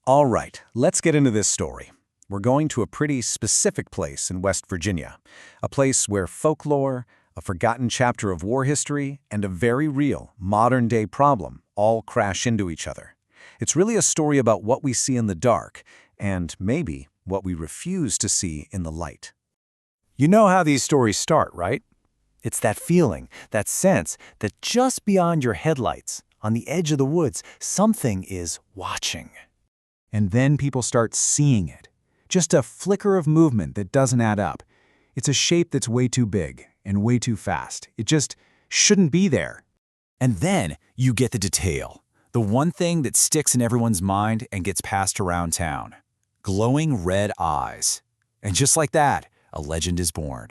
All right, let's get into this story. We're going to a pretty specific place in West Virginia, a place where folklore, a forgotten chapter of war history, and a very real, modern-day problem all crash into each other. It's really a story about what we see in the dark, and maybe what we refuse to see in the light. You know how these stories start, right? It's that feeling, that sense that just beyond your headlights, on the edge of the woods, something is watching. And then people start seeing it. Just a flicker of movement that doesn't add up. It's a shape that's way too big and way too fast. It just shouldn't be there. And then you get the detail. The one thing that sticks in everyone's mind and gets passed around town. Glowing red eyes. And just like that, a legend is born.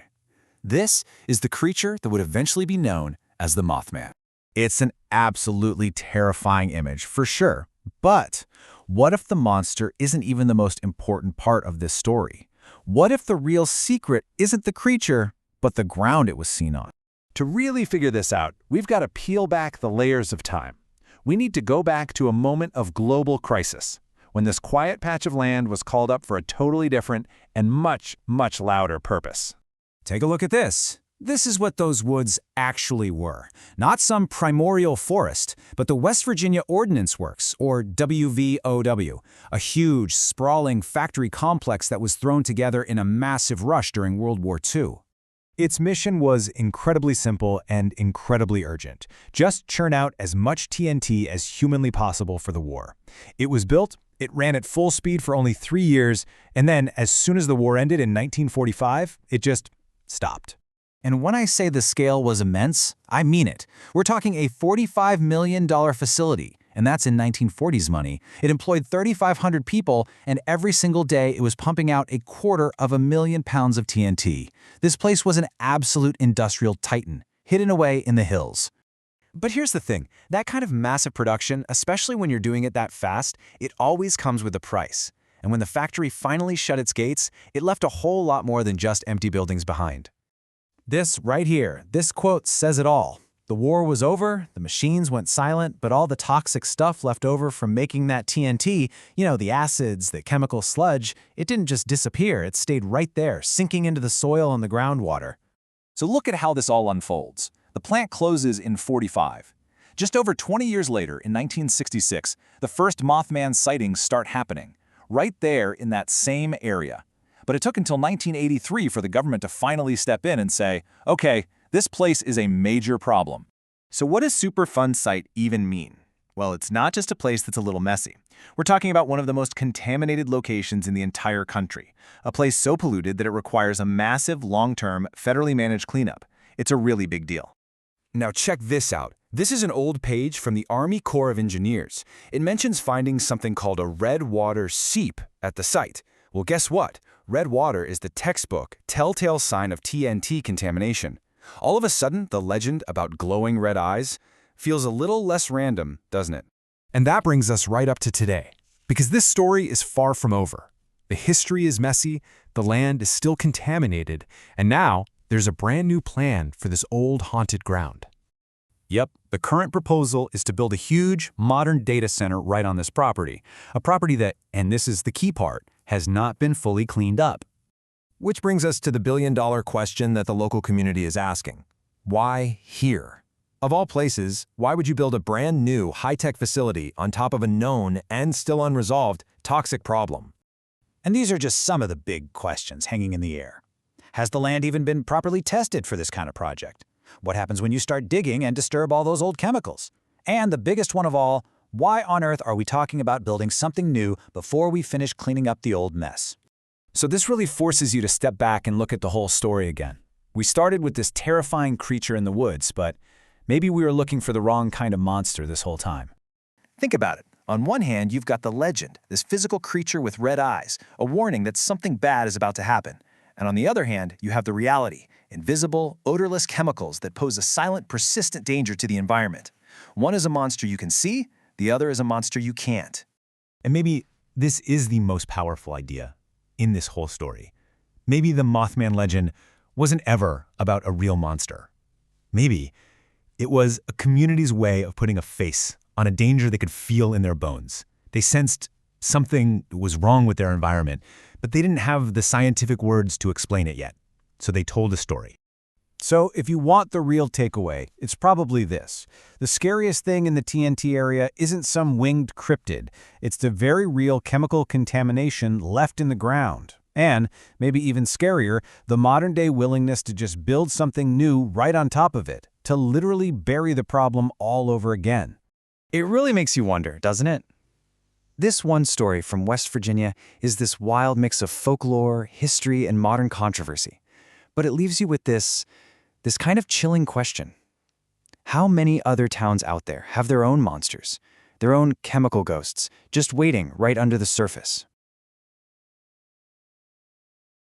This is the creature that would eventually be known as the Mothman. It's an absolutely terrifying image, for sure. But what if the monster isn't even the most important part of this story? What if the real secret isn't the creature, but the ground it was seen on? To really figure this out, we've got to peel back the layers of time. We need to go back to a moment of global crisis, when this quiet patch of land was called up for a totally different and much, much louder purpose. Take a look at this. This is what those woods actually were. Not some primordial forest, but the West Virginia Ordnance Works, or WVOW, a huge, sprawling factory complex that was thrown together in a massive rush during World War II. Its mission was incredibly simple and incredibly urgent. Just churn out as much TNT as humanly possible for the war. It was built, it ran at full speed for only 3 years, and then, as soon as the war ended in 1945, it just stopped. And when I say the scale was immense, I mean it. We're talking a $45 million facility, and that's in 1940s money. It employed 3,500 people, and every single day it was pumping out 250,000 pounds of TNT. This place was an absolute industrial titan, hidden away in the hills. But here's the thing, that kind of massive production, especially when you're doing it that fast, it always comes with a price. And when the factory finally shut its gates, it left a whole lot more than just empty buildings behind. This right here, this quote says it all. The war was over, the machines went silent, but all the toxic stuff left over from making that TNT, the acids, the chemical sludge, it didn't just disappear, it stayed right there, sinking into the soil and the groundwater. So look at how this all unfolds. The plant closes in 45. Just over 20 years later, in 1966, the first Mothman sightings start happening, right there in that same area. But it took until 1983 for the government to finally step in and say, okay, this place is a major problem. So what does Superfund site even mean? Well, it's not just a place that's a little messy. We're talking about one of the most contaminated locations in the entire country, a place so polluted that it requires a massive, long-term, federally managed cleanup. It's a really big deal. Now check this out. This is an old page from the Army Corps of Engineers. It mentions finding something called a red water seep at the site. Well, guess what? Red water is the textbook telltale sign of TNT contamination. All of a sudden, the legend about glowing red eyes feels a little less random, doesn't it? And that brings us right up to today, because this story is far from over. The history is messy, the land is still contaminated, and now there's a brand new plan for this old haunted ground. Yep, the current proposal is to build a huge, modern data center right on this property. A property that, and this is the key part, has not been fully cleaned up. Which brings us to the billion-dollar question that the local community is asking. Why here? Of all places, why would you build a brand new, high-tech facility on top of a known and still unresolved toxic problem? And these are just some of the big questions hanging in the air. Has the land even been properly tested for this kind of project? What happens when you start digging and disturb all those old chemicals? And the biggest one of all, why on earth are we talking about building something new before we finish cleaning up the old mess? So this really forces you to step back and look at the whole story again. We started with this terrifying creature in the woods, but maybe we were looking for the wrong kind of monster this whole time. Think about it. On one hand, you've got the legend, this physical creature with red eyes, a warning that something bad is about to happen. And on the other hand, you have the reality, invisible, odorless chemicals that pose a silent, persistent danger to the environment. One is a monster you can see, the other is a monster you can't. And maybe this is the most powerful idea in this whole story. Maybe the Mothman legend wasn't ever about a real monster. Maybe it was a community's way of putting a face on a danger they could feel in their bones. They sensed something was wrong with their environment, but they didn't have the scientific words to explain it yet. So they told a story. So if you want the real takeaway, it's probably this. The scariest thing in the TNT area isn't some winged cryptid. It's the very real chemical contamination left in the ground. And, maybe even scarier, the modern-day willingness to just build something new right on top of it, to literally bury the problem all over again. It really makes you wonder, doesn't it? This one story from West Virginia is this wild mix of folklore, history, and modern controversy. But it leaves you with this kind of chilling question. How many other towns out there have their own monsters, their own chemical ghosts, just waiting right under the surface?